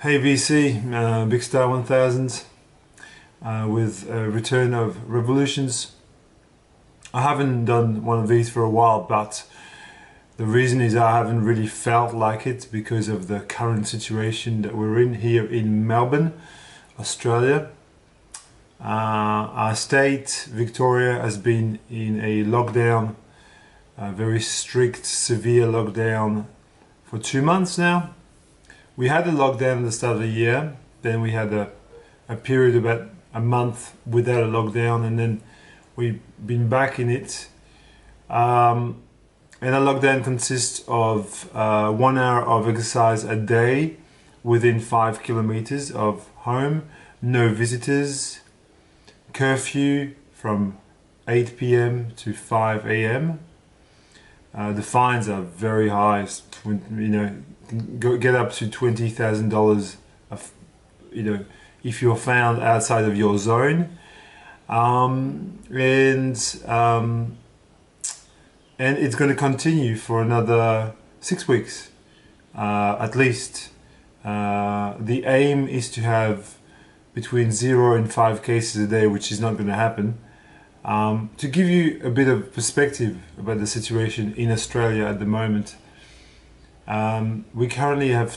Hey VC, Big Star 1000 with Return of Revolutions. I haven't done one of these for a while, but the reason is I haven't really felt like it because of the current situation that we're in here in Melbourne, Australia. Our state, Victoria, has been in a lockdown, a very strict, severe lockdown for 2 months now. We had a lockdown at the start of the year, then we had a period about a month without a lockdown, and then we've been back in it. And a lockdown consists of 1 hour of exercise a day within 5 kilometers of home, no visitors, curfew from 8 p.m. to 5 a.m. The fines are very high, get up to $20,000 if you're found outside of your zone, and it's going to continue for another 6 weeks at least. The aim is to have between 0 and 5 cases a day, which is not going to happen. To give you a bit of perspective about the situation in Australia at the moment, we currently have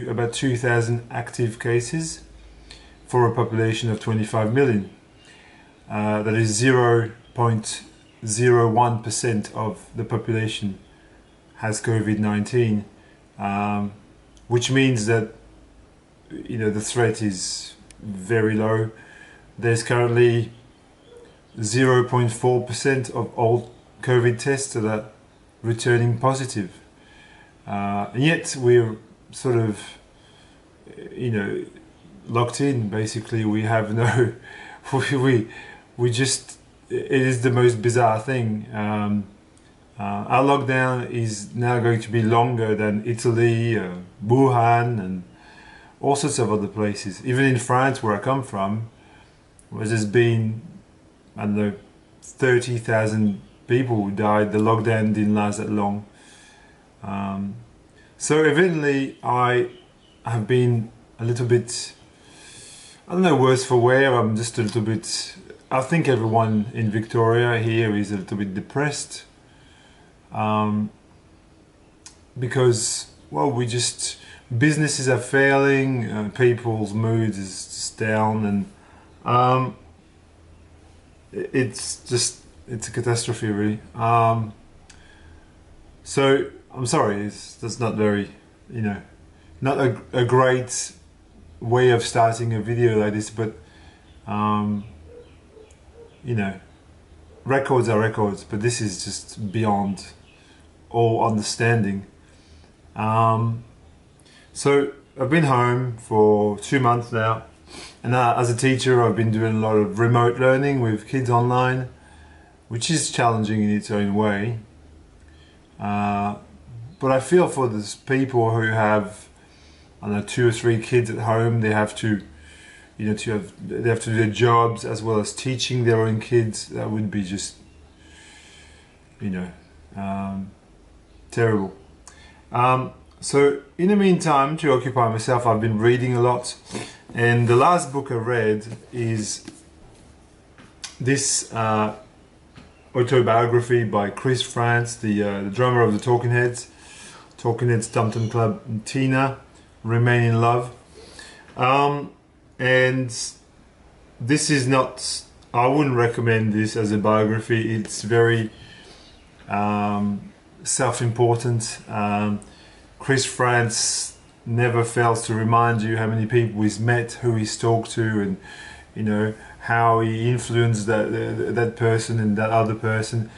about 2,000 active cases for a population of 25 million. That is 0.01% of the population has COVID-19, which means that the threat is very low. There's currently 0.4% of all COVID tests that are returning positive. And yet we're sort of, locked in. Basically, we have no, we just, it is the most bizarre thing. Our lockdown is now going to be longer than Italy, Wuhan, and all sorts of other places. Even in France, where I come from, where there's been, I don't know, 30,000 people who died. The lockdown didn't last that long. So evidently I have been a little bit, I don't know, worse for wear. I'm just a little bit, I think everyone in Victoria here is a little bit depressed. Because, well, businesses are failing, people's mood is just down, and it's a catastrophe, really. So I'm sorry, that's not very, not a great way of starting a video like this, but records are records, but this is just beyond all understanding. So I've been home for 2 months now, and as a teacher I've been doing a lot of remote learning with kids online, which is challenging in its own way. But I feel for those people who have, I don't know, 2 or 3 kids at home. They have to, they have to do their jobs as well as teaching their own kids. That would be just, terrible. So in the meantime, to occupy myself, I've been reading a lot, and the last book I read is this autobiography by Chris Frantz, the drummer of the Talking Heads, Thompson Club, and Tina, Remain in Love. And this is not, I wouldn't recommend this as a biography. It's very self-important. Chris Frantz never fails to remind you how many people he's met, who he's talked to, and how he influenced that person and that other person.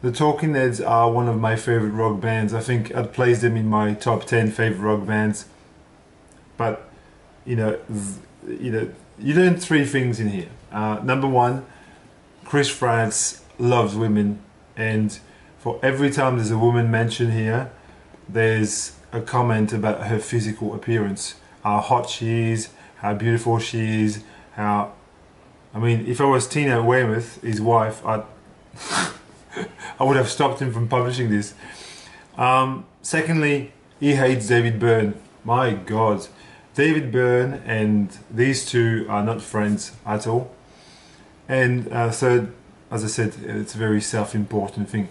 The Talking Heads are one of my favorite rock bands. I think I'd place them in my top 10 favorite rock bands. But you learn 3 things in here. Number 1, Chris Frantz loves women, and for every time there's a woman mentioned here, there's a comment about her physical appearance, how hot she is, how beautiful she is, how, I mean, if I was Tina Weymouth, his wife, I would have stopped him from publishing this. Secondly, he hates David Byrne. My God, David Byrne and these two are not friends at all. And third, as I said, it's a very self-important thing.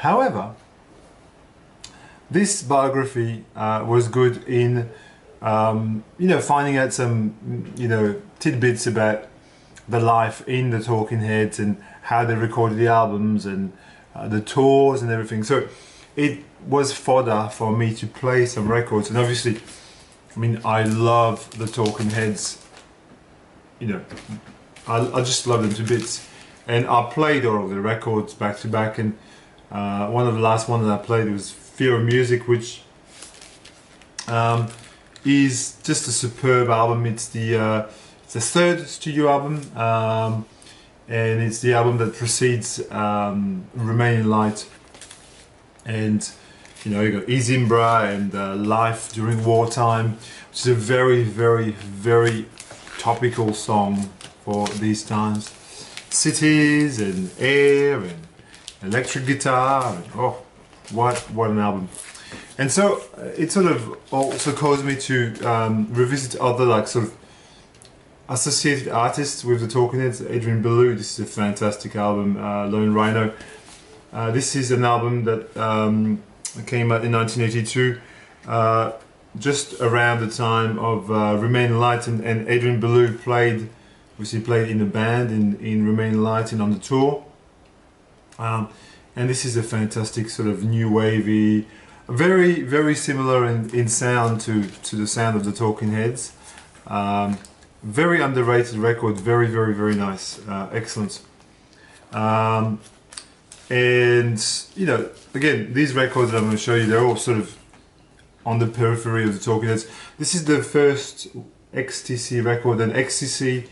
However, this biography was good in, finding out some, tidbits about the life in the Talking Heads and how they recorded the albums and the tours and everything. So it was fodder for me to play some records. And obviously, I mean, I love the Talking Heads. I just love them to bits. And I played all of the records back to back. And one of the last ones that I played was Fear of Music, which is just a superb album. It's the third studio album, and it's the album that precedes Remain in Light. And you got Izimbra and Life During Wartime, which is a very, very, very topical song for these times. Cities and Air and Electric Guitar, and, oh, what an album. And so it sort of also caused me to revisit other sort of associated artists with the Talking Heads. Adrian Blue, this is a fantastic album. Lone Rhino. This is an album that came out in 1982, just around the time of Remain in Light, and Adrian Blue played in a band in Remain in Light and on the tour. And this is a fantastic sort of new wavy, very, very similar in sound to the sound of the Talking Heads. Very underrated record, very, very, very nice, excellent. And again, these records that I'm going to show you, they're all sort of on the periphery of the Talking Heads. This is the first XTC record, and XTC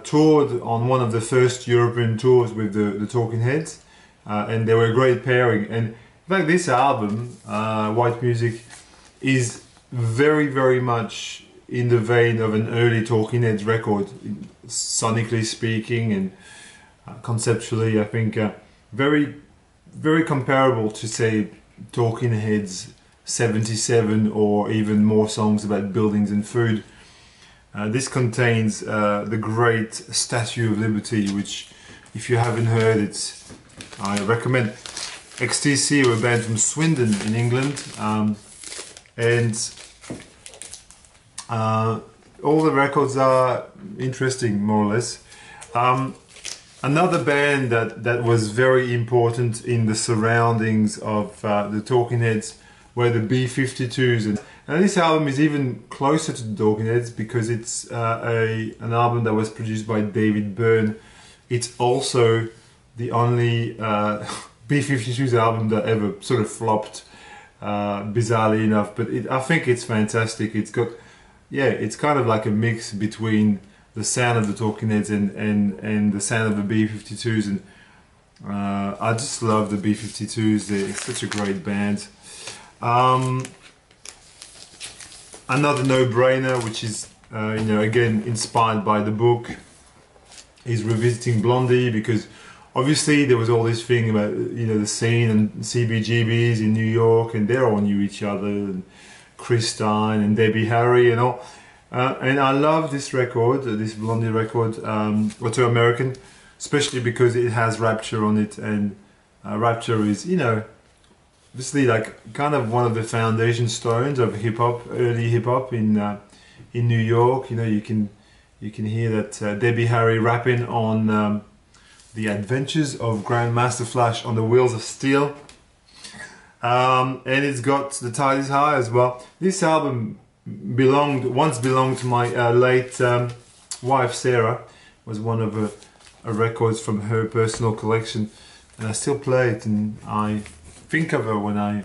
toured on one of the first European tours with the Talking Heads, and they were a great pairing. And in fact, this album, White Music, is very, very much in the vein of an early Talking Heads record, sonically speaking and conceptually. I think very, very comparable to, say, Talking Heads 77 or even more songs about buildings and food. This contains the great Statue of Liberty, which, if you haven't heard, I recommend. XTC were a band from Swindon in England, and all the records are interesting, more or less. Another band that was very important in the surroundings of the Talking Heads were the B-52s, and this album is even closer to the Talking Heads because it's an album that was produced by David Byrne. It's also the only B-52s album that ever sort of flopped, bizarrely enough. But I think it's fantastic. It's got, it's kind of like a mix between the sound of the Talking Heads and the sound of the B-52s, and I just love the B-52s. They're such a great band. Another no-brainer, which is again inspired by the book, is revisiting Blondie, because obviously there was all this thing about the scene and CBGBs in New York, and they all knew each other, and Chris Stein and Debbie Harry and all. And I love this record, this Blondie record, Auto American, especially because it has Rapture on it, and Rapture is, obviously like kind of one of the foundation stones of hip hop, early hip hop in New York. You can hear that Debbie Harry rapping on The Adventures of Grandmaster Flash on the Wheels of Steel, and it's got The Tide Is High as well. This album once belonged to my late wife Sarah. Was one of her records from her personal collection, and I still play it, and I think of her when I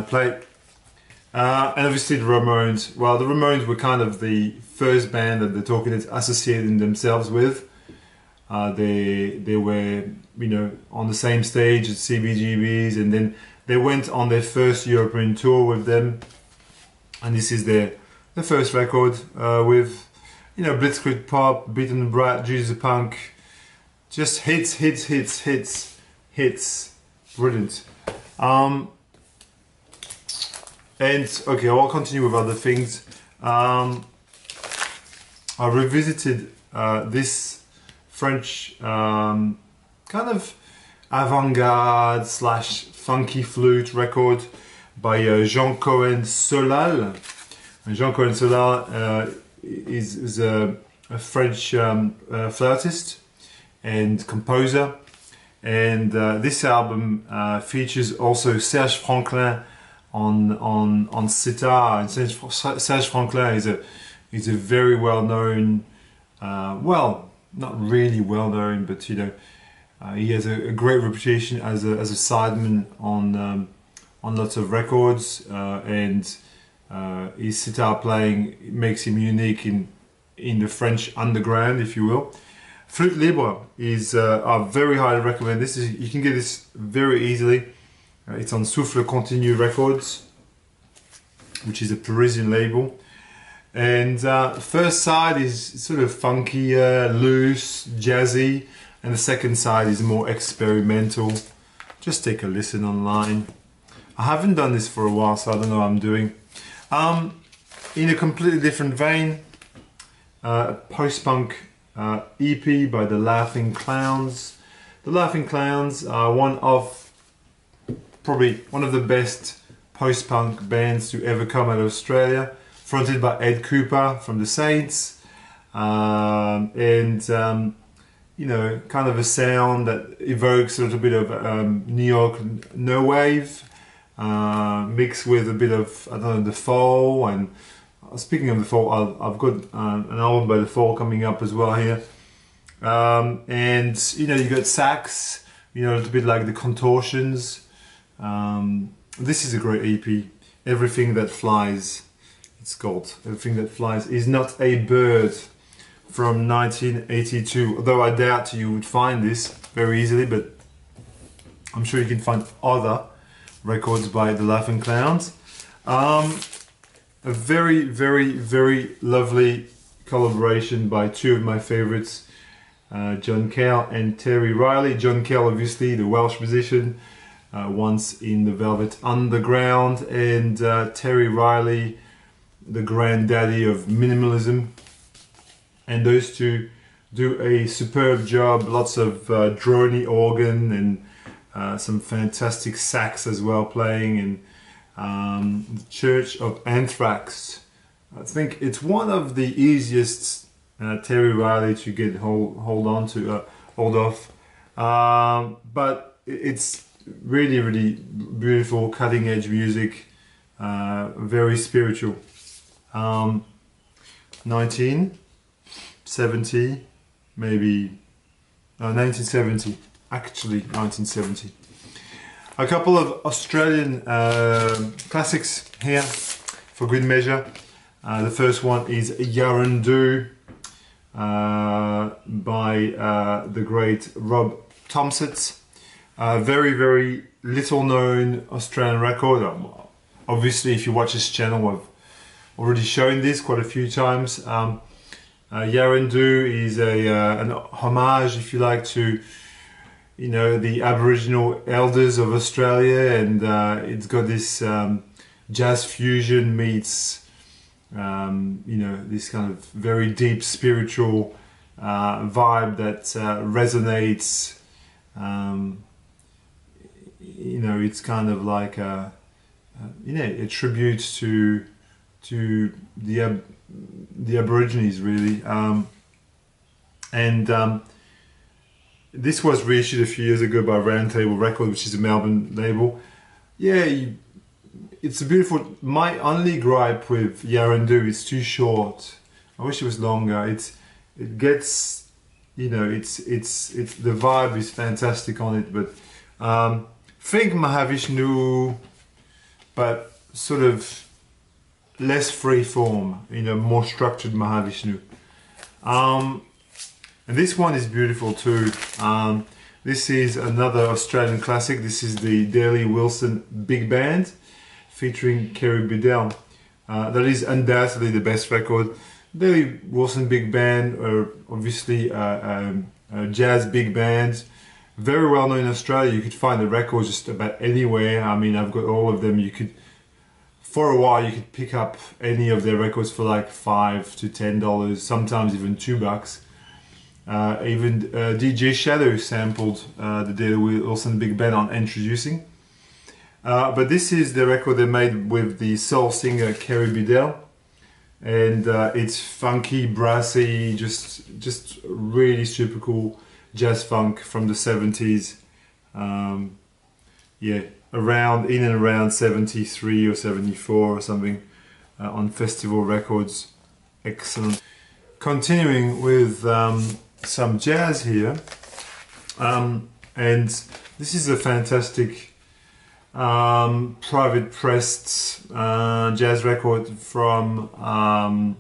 play. And obviously the Ramones. Well, the Ramones were kind of the first band that the Talking Heads associated themselves with. They were on the same stage as CBGBs, and then they went on their first European tour with them. And this is the first record with Blitzkrieg Pop, Beaten and Brat, Jesus Punk, just hits. Brilliant. And okay, I'll continue with other things. I revisited this French kind of avant-garde slash funky flute record by Jean-Claude Solar. And Jean-Claude Solar is a French flautist and composer. And this album features also Serge Franklin on sitar. And Serge Franklin is a very well-known, well, not really well-known, but you know, he has a great reputation as a sideman on lots of records, and his sitar playing makes him unique in the French underground, if you will. Flute Libre is I very highly recommend. You can get this very easily. It's on Souffle Continu Records, which is a Parisian label. And first side is sort of funkier, loose, jazzy, and the second side is more experimental. Just take a listen online. I haven't done this for a while, so I don't know what I'm doing. In a completely different vein, post-punk EP by the Laughing Clowns. The Laughing Clowns are probably one of the best post-punk bands to ever come out of Australia, fronted by Ed Cooper from the Saints, and you know, kind of a sound that evokes a little bit of New York no wave, mixed with a bit of, I don't know, the Fall. And speaking of the Fall, I've got an album by the Fall coming up as well here, and you know, you got sax, you know, a little bit like the Contortions. This is a great EP. Everything That Flies, it's called. Everything That Flies Is Not a Bird, from 1982. Although I doubt you would find this very easily, but I'm sure you can find other records by the Laughing Clowns. A very, very, very lovely collaboration by two of my favorites, John Cale and Terry Reilly. John Cale, obviously, the Welsh musician, once in the Velvet Underground, and Terry Reilly, the granddaddy of minimalism. And those two do a superb job. Lots of droney organ and some fantastic sax as well playing. And the Church of Anthrax. I think it's one of the easiest Terry Reilly to get hold off. But it's really, really beautiful, cutting edge music, very spiritual. 1970, maybe 1970, actually 1970. A couple of Australian classics here for good measure. The first one is Yarandu by the great Rob Thompson. Very, very little known Australian record. Obviously, if you watch this channel, I've already shown this quite a few times. Yarandu is an homage, if you like, to, you know, the Aboriginal elders of Australia, and it's got this jazz fusion meets, you know, this kind of very deep spiritual vibe that resonates. You know, it's kind of like a, you know, a tribute to the Aborigines, really. This was reissued a few years ago by Roundtable Records, which is a Melbourne label. Yeah, it's a beautiful. My only gripe with Yarandu is too short. I wish it was longer. It gets, you know, it's the vibe is fantastic on it, but think Mahavishnu, but sort of less free form, you know, more structured Mahavishnu. And this one is beautiful too. This is another Australian classic. This is the Daley Wilson Big Band featuring Kerry Bedell. That is undoubtedly the best record. Daley Wilson Big Band are obviously a jazz big band, very well known in Australia. You could find the records just about anywhere. I mean, I've got all of them. You could for a while you could pick up any of their records for like $5 to $10, sometimes even $2. Even DJ Shadow sampled the Daily Wilson Big Band on Introducing. But this is the record they made with the soul singer Kerry Bedell, and it's funky, brassy, just really super cool jazz funk from the 70s. Yeah, in and around 73 or 74 or something, on Festival Records. Excellent. Continuing with some jazz here, and this is a fantastic private pressed jazz record from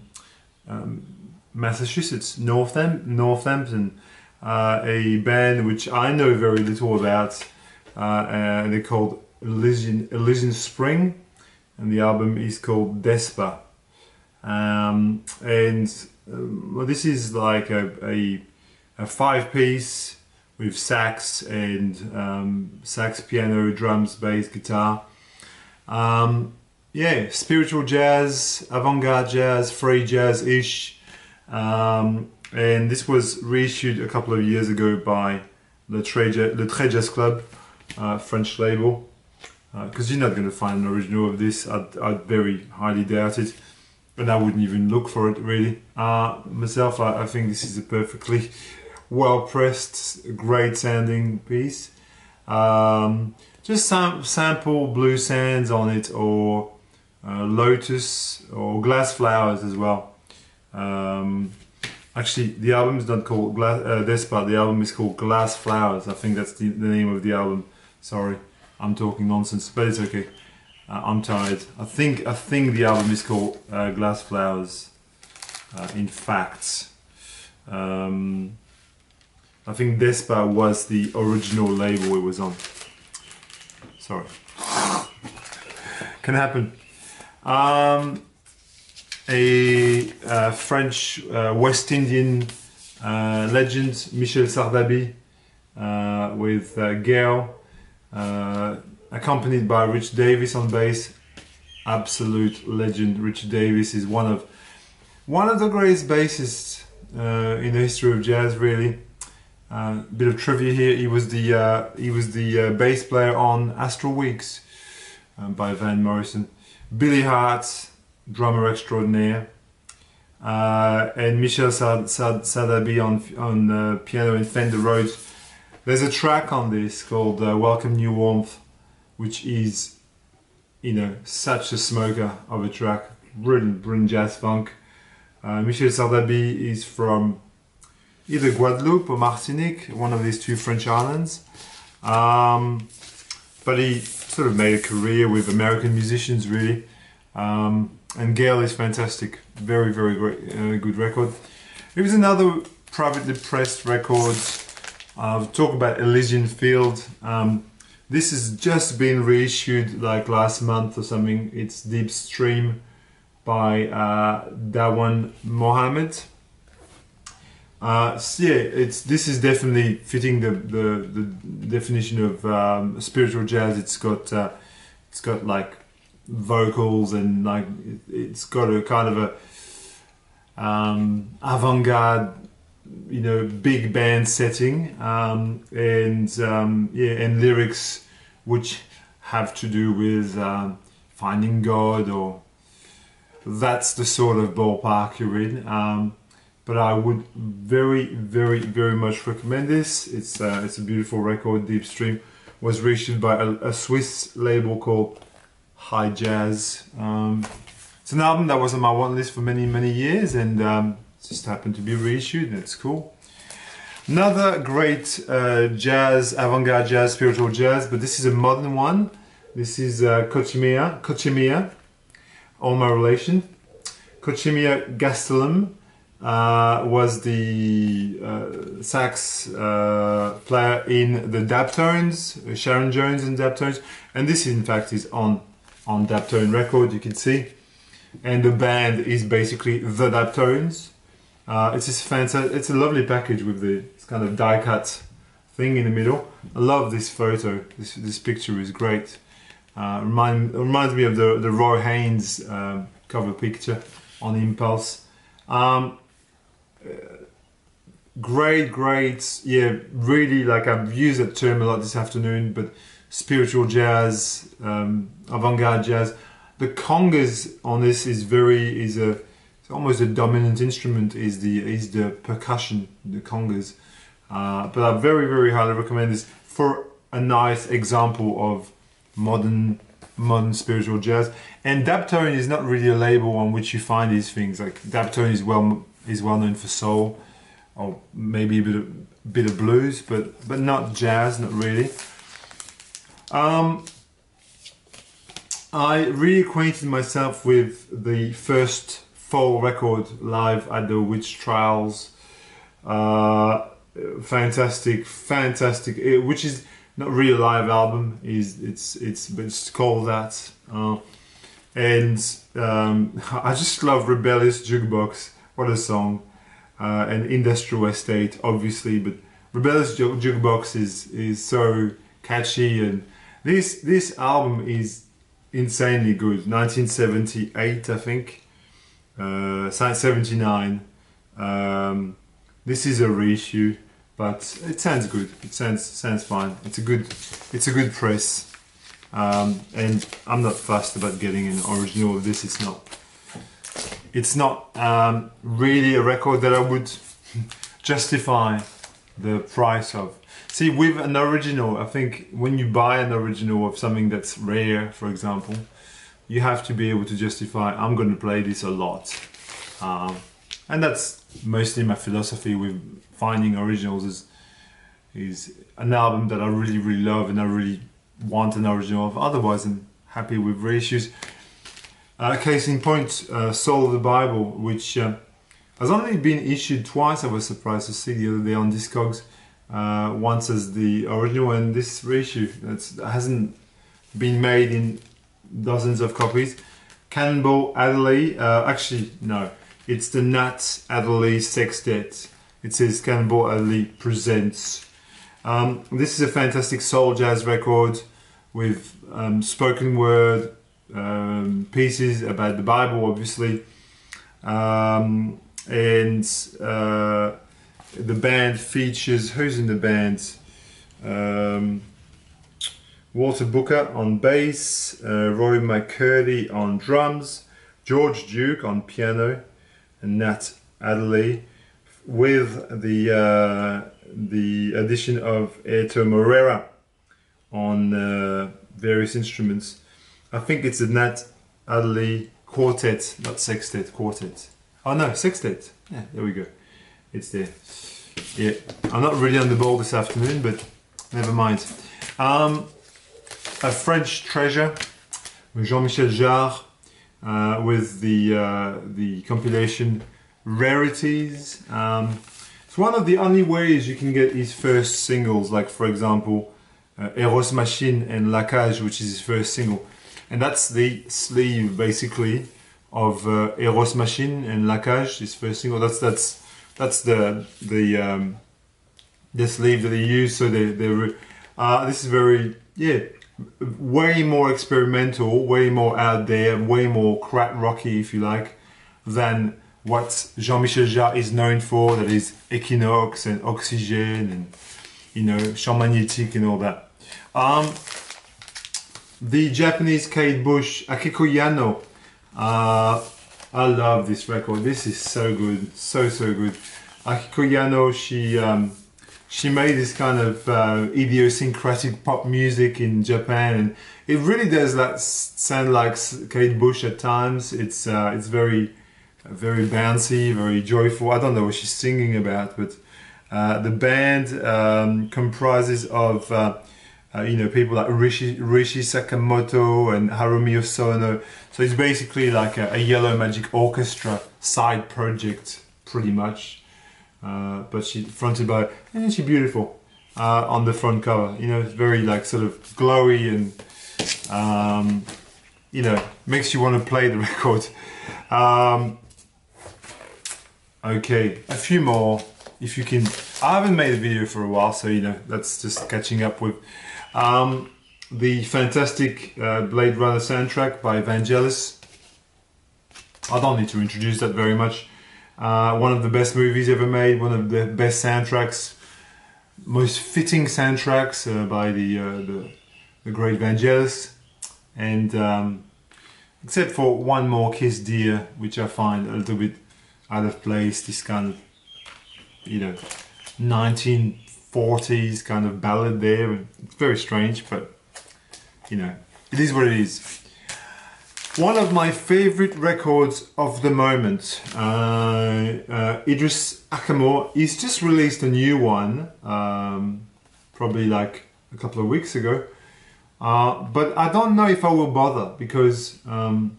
Massachusetts, Northampton, a band which I know very little about, and they're called Elysian Spring, and the album is called Despa. Well, this is like a 5-piece with sax and sax, piano, drums, bass, guitar. Yeah, spiritual jazz, avant-garde jazz, free jazz-ish. And this was reissued a couple of years ago by Le Très Jazz Club, French label. Because you're not going to find an original of this, I'd very highly doubt it. And I wouldn't even look for it, really. Myself, I think this is a perfectly well-pressed, great sounding piece. Just sample blues sands on it, or lotus, or glass flowers as well. Actually, the album is not called Despa, the album is called Glass Flowers. I think that's the name of the album. Sorry, I'm talking nonsense, but it's okay. I'm tired. I think the album is called Glass Flowers. In fact, I think Despa was the original label it was on. Sorry, can happen. A French West Indian legend, Michel Sardabi, with Gail, accompanied by Rich Davis on bass. Absolute legend. Rich Davis is one of the greatest bassists in the history of jazz, really. Bit of trivia here: he was the bass player on Astral Weeks by Van Morrison. Billy Hart, drummer extraordinaire, and Michel Sardabi on piano and Fender Rhodes. There's a track on this called Welcome New Warmth, which is, such a smoker of a track. Brilliant jazz funk. Michel Sardabi is from either Guadeloupe or Martinique, one of these two French islands. But he sort of made a career with American musicians, really. And Gail is fantastic. Very great, good record. It was another privately pressed record. Talk about Elysian Field. This has just been reissued like last month or something. It's Deep Stream by Dawan Mohammed. So yeah, this is definitely fitting the definition of spiritual jazz. It's got like vocals, and like it's got a kind of a avant-garde, big band setting, and lyrics which have to do with finding God, or that's the sort of ballpark you're in. But I would very much recommend this. It's a beautiful record. Deep Stream was reissued by a Swiss label called High Jazz. It's an album that was on my want list for many years, and just happened to be reissued, and it's cool. Another great jazz, avant-garde jazz, spiritual jazz, but this is a modern one. This is Kochimia, All My Relation. Kochimia Gastelum was the sax player in the Daptones, Sharon Jones and Daptones, and this in fact is on Daptone record, you can see, and the band is basically the Daptones. It's just fantastic. It's a lovely package with this kind of die cut thing in the middle. I love this photo. This picture is great. Reminds me of the Roy Haynes cover picture on Impulse. Great, yeah, really, like, I've used that term a lot this afternoon, but spiritual jazz, avant-garde jazz. The congas on this is it's almost a dominant instrument, is the percussion, the congas. But I very highly recommend this for a nice example of modern spiritual jazz. And Daptone is not really a label on which you find these things. Like, Daptone is well known for soul, or maybe a bit of blues, but not jazz, not really. I reacquainted myself with the first full record live at the Witch Trials. Fantastic, which is not really a live album. It's called that. I just love Rebellious Jukebox. What a song. And Industrial Estate, obviously, but Rebellious Jukebox is so catchy, and this album is insanely good. 1978, I think. 79. This is a reissue, but it sounds good. It sounds fine. It's a good press. And I'm not fussed about getting an original of this. It's not really a record that I would justify the price of. See, with an original, I think when you buy an original of something that's rare, for example, you have to be able to justify, I'm going to play this a lot. And that's mostly my philosophy with finding originals, is an album that I really love and I really want an original of. Otherwise, I'm happy with reissues. Case in point, Soul of the Bible, which has only been issued twice. I was surprised to see the other day on Discogs. Once as the original, and this reissue that hasn't been made in dozens of copies. Cannonball Adderley, actually no, it's the Nat Adderley Sextet. It says Cannonball Adderley Presents. This is a fantastic soul jazz record with spoken word pieces about the Bible, obviously, and the band features, who's in the band? Walter Booker on bass, Roy McCurdy on drums, George Duke on piano, and Nat Adderley, with the addition of Eto Morera on various instruments. I think it's a Nat Adderley quartet, not sextet, quartet. Oh no, sextet. Yeah, there we go. It's there. Yeah, I'm not really on the ball this afternoon, but never mind. A French treasure, Jean-Michel Jarre, with the compilation Rarities. It's one of the only ways you can get his first singles, like for example, Eros Machine and La Cage, which is his first single. And that's the sleeve basically of Eros Machine and La Cage, his first single. That's the sleeve that they use. So this is very, yeah, way more experimental, way more out there, way more crack rocky, if you like, than what Jean-Michel Jarre is known for. That is Equinox and Oxygène and, you know, Champ Magnétique and all that. The Japanese Kate Bush, Akiko Yano. I love this record. This is so good, so good. Akiko Yano, she made this kind of idiosyncratic pop music in Japan, and it really does sound like Kate Bush at times. It's very bouncy, very joyful. I don't know what she's singing about, but the band comprises of you know, people like Rishi Sakamoto and Harumi Osono. So it's basically like a Yellow Magic Orchestra side project, pretty much. But she's fronted by, and she's beautiful on the front cover. You know, it's very like sort of glowy and you know, makes you want to play the record. Okay, a few more if you can. I haven't made a video for a while, so you know, that's just catching up with. the fantastic Blade Runner soundtrack by Vangelis. I don't need to introduce that very much. One of the best movies ever made, one of the best soundtracks, most fitting soundtracks by the great Vangelis. And except for One More Kiss Dear, which I find a little bit out of place, this kind of, you know, 1940s kind of ballad there. It's very strange, but you know, it is what it is. One of my favorite records of the moment, Idris Ackamoor. He's just released a new one, probably like a couple of weeks ago. But I don't know if I will bother, because I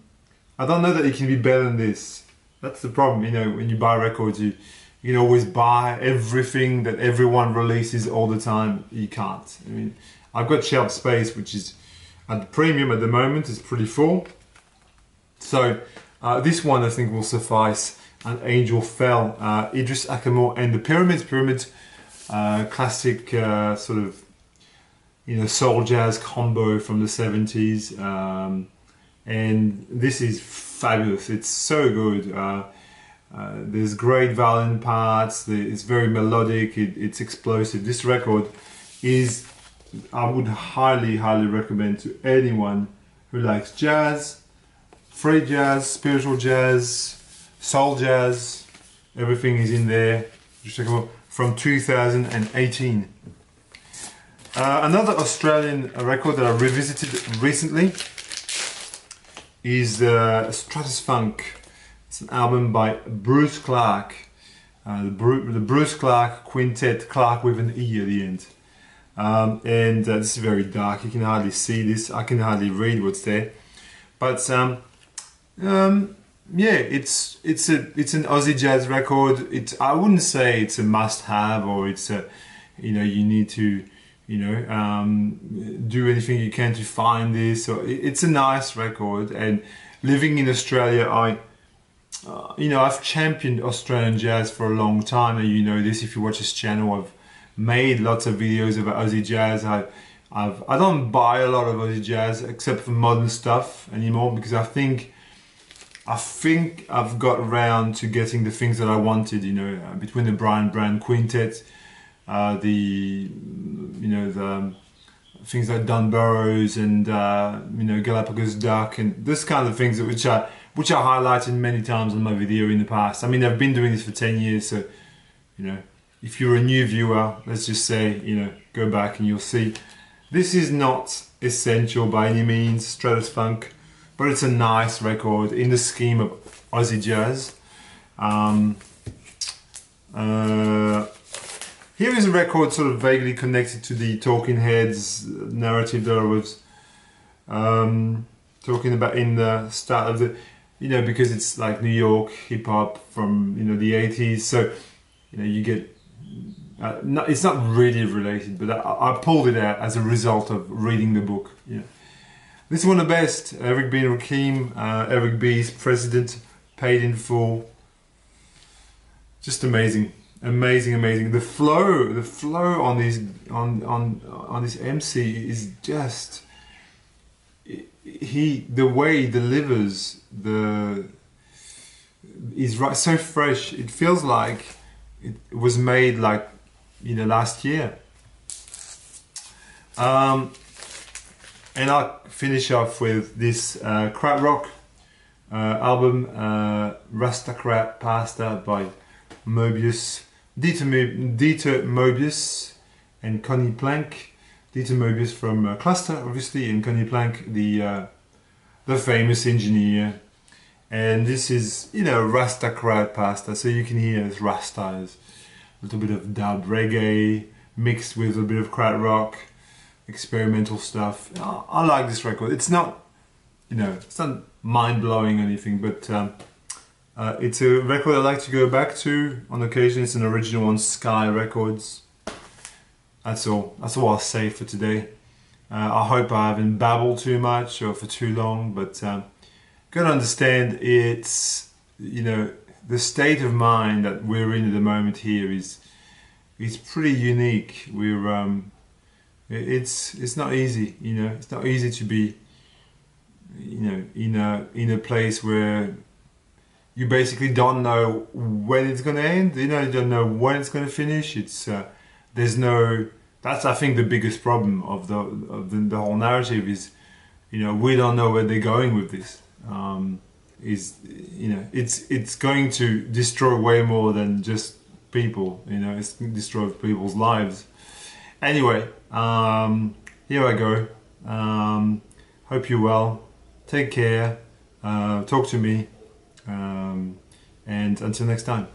don't know that it can be better than this. That's the problem, you know, when you buy records, you can always buy everything that everyone releases all the time. You can't. I mean, I've got shelf space, which is at the premium at the moment, is pretty full. So this one I think will suffice. An Angel Fell, Idris Ackamoor and the Pyramids. Classic sort of, you know, soul jazz combo from the 70s. And this is fabulous. It's so good. There's great violin parts. It's very melodic. It's explosive. This record is, I would highly recommend to anyone who likes jazz, free jazz, spiritual jazz, soul jazz. Everything is in there. Just check it out. From 2018. Another Australian record that I revisited recently is Stratus Funk. It's an album by Bruce Clark. The Bruce Clark Quintet, Clark with an E at the end. This is very dark. You can hardly see this. I can hardly read what's there. But yeah, it's an Aussie jazz record. I wouldn't say it's a must-have, or it's a, you know, you need to, you know, do anything you can to find this. So it's a nice record. And living in Australia, you know, I've championed Australian jazz for a long time, and you know this if you watch this channel. I've made lots of videos about Aussie jazz. I don't buy a lot of Aussie jazz except for modern stuff anymore, because I think I've got around to getting the things that I wanted. You know, between the Brian Brand Quintet, the things like Don Burrows and you know, Galapagos Duck, and this kind of things which I highlighted many times on my video in the past. I mean, I've been doing this for 10 years, so you know, if you're a new viewer, let's just say, you know, go back and you'll see this is not essential by any means, Stratus Funk, but it's a nice record in the scheme of Aussie jazz. Here is a record sort of vaguely connected to the Talking Heads narrative that I was talking about in the start of the, you know, because it's like New York hip hop from, you know, the 80s. So, you know, you get, it's not really related, but I pulled it out as a result of reading the book. You know. This is one of the best. Eric B. and Rakim, Eric B's President, Paid in Full. Just amazing. Amazing. The flow on this MC is just, the way he delivers is right, so fresh. It feels like it was made like, you know, last year. And I'll finish off with this Krat Rock album, Rastacrat Pasta by Mobius, Dieter Mobius and Connie Plank. Dieter Mobius from Cluster, obviously, and Connie Plank, the famous engineer. And this is, you know, Rastacrat Pasta, so you can hear it's Rasta, it's a little bit of dub reggae mixed with a bit of Krat Rock, experimental stuff. I like this record. It's not, you know, it's not mind-blowing or anything, but it's a record I like to go back to on occasion. It's an original on Sky Records. That's all I'll say for today. I hope I haven't babbled too much or for too long, but gotta understand, it's, you know, the state of mind that we're in at the moment here is pretty unique. We're It's not easy, you know. It's not easy to be, you know, in a place where you basically don't know when it's going to end. You know, you don't know when it's going to finish. It's there's no. That's, I think, the biggest problem of the whole narrative is, you know, we don't know where they're going with this. Is, you know, it's going to destroy way more than just people. You know, it's going to destroy people's lives. Anyway, here I go. Hope you're well. Take care. Talk to me. And until next time.